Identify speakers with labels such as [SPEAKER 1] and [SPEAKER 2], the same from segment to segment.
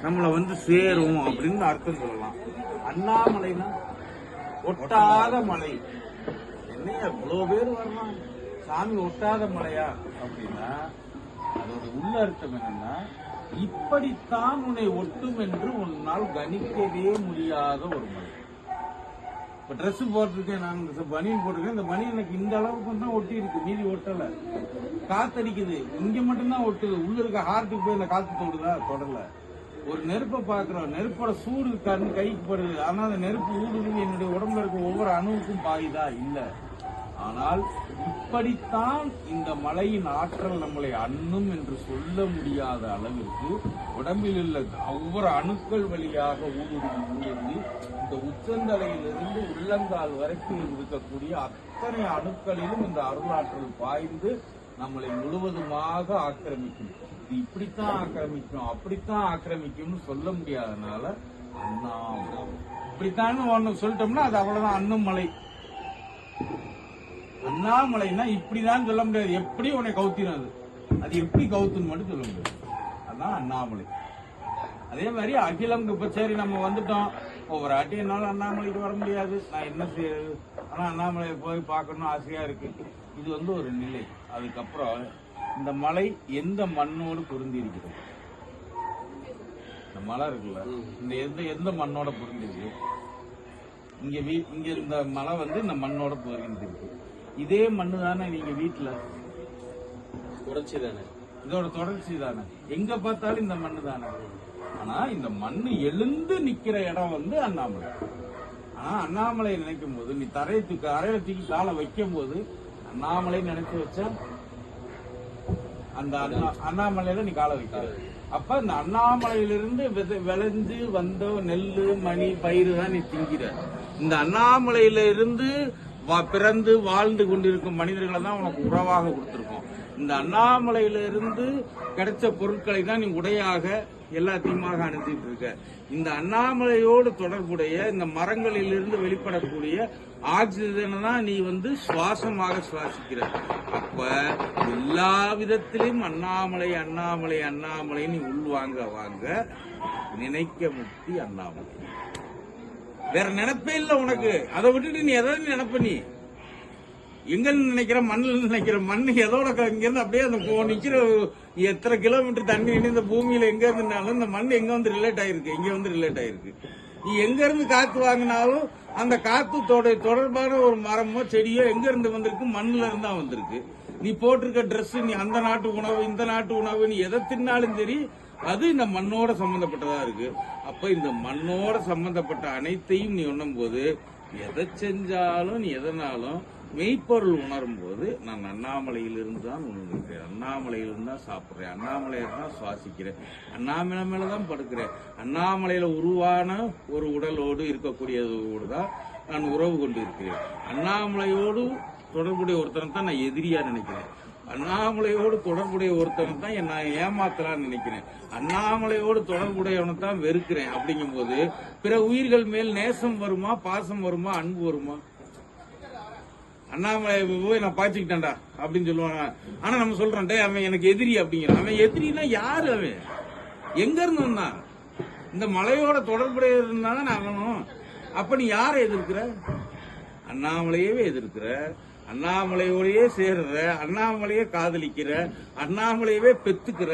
[SPEAKER 1] நம்மளை வந்து சேரும் அப்படின்னு அர்த்தம் சொல்லலாம். அண்ணாமலைனா ஒட்டாத மலை. என்னையா இவ்வளவு பேர் வரலாம், சாமி ஒட்டாத மலையா அப்படின்னா அதோட உள்ள அர்த்தம் என்னன்னா, இப்படித்தான் உன்னை ஒட்டும் என்று உன்னால் கணிக்கவே முடியாத ஒரு மலை. இப்ப ட்ரெஸ் போட்டிருக்கேன், நான் பனியன் போட்டிருக்கேன், இந்த பனியன் எனக்கு இந்த அளவுக்கு தான் ஒட்டி இருக்கு, மீதி ஒட்டல. காத்தடிக்குது, இங்க மட்டும்தான் ஒட்டுது, உள்ள இருக்க ஹார்ட்டுக்கு போய் இந்த காத்து தொடுதா? தொடல. ஒரு நெருப்பை பாக்குறோம், நெருப்போட சூடு கண் கைக்கு படுது, ஆனா அந்த நெருப்பு ஊடுது என்னுடைய உடம்புல இருக்க ஒவ்வொரு அணுவுக்கும் பாயுதா? இல்ல. ஆனால் இப்படித்தான் இந்த மலையின் ஆற்றல் நம்மளை அண்ணும் என்று சொல்ல முடியாத அளவிற்கு உடம்பில் உள்ள ஒவ்வொரு அணுக்கள் வழியாக ஊடுருவி இந்த உச்சந்தலையிலிருந்து உள்ளங்கால் வரைக்கும் இருக்கக்கூடிய அத்தனை அணுக்களிலும் இந்த அருளாற்றல் பாய்ந்து நம்மளை முழுவதுமாக ஆக்கிரமிக்கும். இது இப்படித்தான் ஆக்கிரமிக்கும், அப்படித்தான் ஆக்கிரமிக்கும்னு சொல்ல முடியாதனால அண்ணாமலை இப்படித்தான் ஒண்ணு சொல்லிட்டோம்னா அது அவ்வளவுதான். அண்ணும் மலை. அண்ணாமலைன்னா இப்படிதான் சொல்ல முடியாது, எப்படி உன்னை கவுத்தினது, அது எப்படி கவுத்துன்னு மட்டும் சொல்ல முடியாது. அதான் அண்ணாமலை. அதே மாதிரி அகிலம். இப்ப சரி நம்ம வந்துட்டோம், ஒவ்வொரு ஆட்டி என்னால அண்ணாமலைக்கு வர முடியாது, நான் என்ன செய்யறது, ஆனா அண்ணாமலையை போய் பார்க்கணும்னு ஆசையா இருக்கு. இது வந்து ஒரு நிலை. அதுக்கப்புறம் இந்த மலை எந்த மண்ணோடு பொருந்தி இருக்கிறது? இந்த மலை இருக்குல்ல, இந்த எந்த மண்ணோட பொருந்திருக்கு? இங்க இந்த மலை வந்து இந்த மண்ணோட பொருந்திருக்கு. இதே மண்ணு தானே நீங்க வீட்டுல
[SPEAKER 2] தொடர்ச்சி தானே,
[SPEAKER 1] இதோட தொடர்ச்சி தானே, எங்க பார்த்தாலும் இந்த மண்ணு தானே. ஆனா இந்த மண்ணு எழுந்து நிக்கிற இடம் வந்து அண்ணாமலை. ஆனா அண்ணாமலை நினைக்கும் போது நீ அரையில தூக்கி காலை வைக்கும் போது அண்ணாமலை நினைச்சு வச்சா அந்த அண்ணாமலையில நீ காலை வைக்க. அப்ப இந்த அண்ணாமலையிலிருந்து விளைஞ்சு வந்த நெல்லு மணி பயிறு தான் நீ திங்கிற. இந்த அண்ணாமலையில இருந்து பிறந்து வாழ்ந்து கொண்டிருக்கும் மனிதர்களை தான் உனக்கு உறவாக கொடுத்திருக்கோம். இந்த அண்ணாமலையில இருந்து கிடைச்ச பொருட்களை தான் நீ உடையாக எல்லாத்தையுமாக அணிஞ்சிட்டு இருக்க. இந்த அண்ணாமலையோடு தொடர்புடைய இந்த மரங்களில் இருந்து வெளிப்படக்கூடிய ஆக்சிஜனை தான் நீ வந்து சுவாசமாக சுவாசிக்கிற. அப்ப எல்லா விதத்திலும் அண்ணாமலை அண்ணாமலை அண்ணாமலை நீ உள்வாங்க வாங்க நினைக்க முக்தி அண்ணாமலை. வேற நினைப்பே இல்ல உனக்கு. அதை விட்டுட்டு நீ எதை நினைப்ப? நீ எங்க நினைக்கிற? மண்ணில் நினைக்கிற. மண் எதோட இங்க இருந்து அப்படியே அந்த நிக்கிற எத்தனை கிலோமீட்டர் தண்ணி இந்த பூமியில எங்க இருந்தாலும் இந்த மண் எங்க வந்து ரிலேட் ஆயிருக்கு, இங்க வந்து ரிலேட் ஆயிருக்கு. நீ எங்க இருந்து காத்து வாங்கினாலும் அந்த காத்து தொடர்பான ஒரு மரமோ செடியோ எங்க இருந்து வந்திருக்கு? மண்ணுல இருந்தா வந்திருக்கு. நீ போட்டிருக்க ட்ரெஸ், நீ அந்த நாட்டு உணவு இந்த நாட்டு உணவு, நீ எதை தின்னாலும் சரி அது இந்த மண்ணோட சம்பந்தப்பட்டதா இருக்கு. அப்ப இந்த மண்ணோட சம்பந்தப்பட்ட அனைத்தையும் நீ உண்ணும் போது எதை செஞ்சாலும் நீ எதனாலும் மெய்ப்பொருள் உணரும் போது நான் அண்ணாமலையிலிருந்து தான் உணர்கிறேன், அண்ணாமலையிலிருந்து தான் சாப்பிட்றேன், அண்ணாமலையில தான் சுவாசிக்கிறேன், அண்ணாமலை மேலதான் படுக்கிறேன். அண்ணாமலையில உருவான ஒரு உடலோடு இருக்கக்கூடியதோடு தான் நான் உறவு கொண்டு இருக்கிறேன். அண்ணாமலையோடு தொடர்புடைய ஒருத்தனை தான் நான் எதிரியா நினைக்கிறேன். அண்ணாமலையோடு தொடர்புடைய ஒருத்தனை தான் நான் ஏமாத்தலான்னு நினைக்கிறேன். அண்ணாமலையோடு தொடர்புடையவனை தான் வெறுக்கிறேன். அப்படிங்கும் போது பிற உயிர்கள் மேல் நேசம் வருமா, பாசம் வருமா, அன்பு வருமா? அண்ணாமலை போய் நான் பாய்ச்சிக்கிட்டேன்டா அப்படின்னு சொல்லுவாங்க. ஆனா நம்ம சொல்றோம் அவன் எனக்கு எதிரி அப்படிங்கிறான். அவன் எதிரினா யாரு? அவன் எங்க இருந்து வந்தான்? இந்த மலையோட தொடர்புடைய இருந்தாங்க அவனும். அப்ப நீ யாரை எதிர்க்கிற? அண்ணாமலையவே எதிர்க்கிற, அண்ணாமலையோடையே சேர்ற, அண்ணாமலையே காதலிக்கிற, அண்ணாமலையவே பெத்துக்கிற,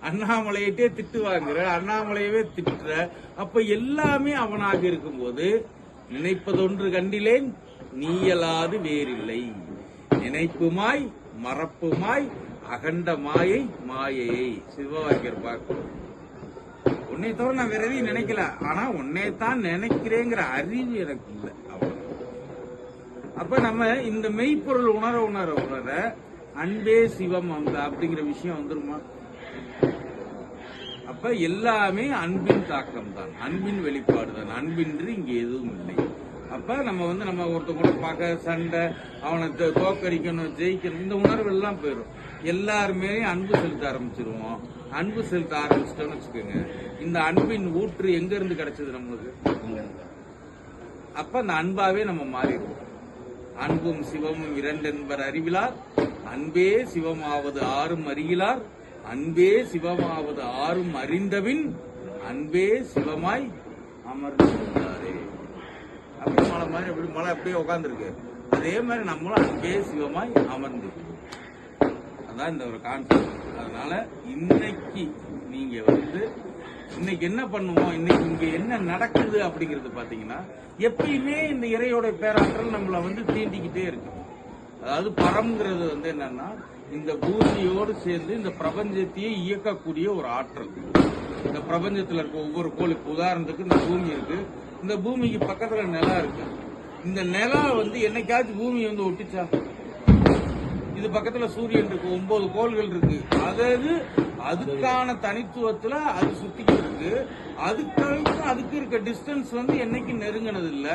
[SPEAKER 1] அண்ணாமலையிட்டே திட்டு வாங்குற, அண்ணாமலையவே திட்டுற. அப்ப எல்லாமே அவனாக இருக்கும்போது நினைப்பதொன்று கண்டிலேன் நீயலாது வேறில்லை, நினைப்புமாய் மறப்புமாய் அகண்ட மாயை மாயையை. சிவவாக்கியர் பார்க்கணும். உன்னை தவிர நான் வேற எதையும் நினைக்கல, ஆனா உன்னைத்தான் நினைக்கிறேங்கிற அறிவு எனக்கு இல்லை. அப்ப நம்ம இந்த மெய்ப்பொருள் உணர உணர உணர அன்பே சிவம் அந்த அப்படிங்கிற விஷயம் வந்துருமா? அப்ப எல்லாமே அன்பின் தாக்கம் தான், அன்பின் வெளிப்பாடு தான். அன்பின்றி இங்க எதுவும் இல்லை. அப்ப நம்ம ஒருத்த கூட பார்க்க சண்டை, அவனை தோக்கடிக்கணும், ஜெயிக்கணும், இந்த உணர்வு எல்லாம் போயிடும். எல்லாருமே அன்பு செலுத்த ஆரம்பிச்சிருவோம். அன்பு செலுத்த ஆரம்பிச்சிட்டோம்னு வச்சுக்கோங்க, இந்த அன்பின் ஊற்று எங்க இருந்து கிடைச்சது நம்மளுக்கு? அப்ப அந்த அன்பாவே நம்ம மாறிடுவோம். அன்பும் சிவமும் இரண்டென்பர் அறிவிலார், அன்பே சிவமாவது ஆறும் அறிகிலார், அன்பே சிவமாவது ஆறும் அறிந்தபின் அன்பே சிவமாய் அமர்ந்திருந்தாரே. அப்படி மலை மாதிரி அப்படி மலை அப்படியே உட்காந்துருக்கு. அதே மாதிரி நம்மளும் அன்பே சிவமாய் அமர்ந்திருக்கோம். அதான் இந்த ஒரு கான்செப்ட். அதனால இன்னைக்கு நீங்க இன்னைக்கு என்ன பண்ணுவோம், இன்னைக்கு இங்க என்ன நடக்குது அப்படிங்கறது பாத்தீங்கன்னா, எப்பயுமே இந்த இறையோட பேராற்றல் நம்மள தீண்டிக்கிட்டே இருக்கு. அதாவது பரம்ங்கிறது என்னன்னா, இந்த பூமியோடு சேர்ந்து இந்த பிரபஞ்சத்தையே இயக்கக்கூடிய ஒரு ஆற்றல். இந்த பிரபஞ்சத்துல இருக்க ஒவ்வொரு கோள், இப்ப உதாரணத்துக்கு இந்த பூமி இருக்கு, இந்த பூமிக்கு பக்கத்துல நிலம் இருக்கு. இந்த நிலம் என்னைக்காச்சும் பூமி ஒட்டிச்சா? இது பக்கத்துல சூரியன் இருக்கு, 9 கோள்கள் இருக்கு. அதாவது அதுக்கான தனித்துவத்துல அது சுத்திக்கிட்டு இருக்கு. அதுக்கு இருக்க டிஸ்டன்ஸ் என்னைக்கு நெருங்கினது இல்ல.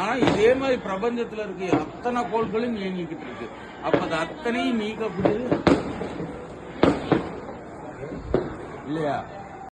[SPEAKER 1] ஆனா இதே மாதிரி பிரபஞ்சத்துல இருக்க அத்தனை கோள்களும் இயங்கிக்கிட்டு இருக்கு. அப்ப அது அத்தனையும் நீக்கப்படுது இல்லையா?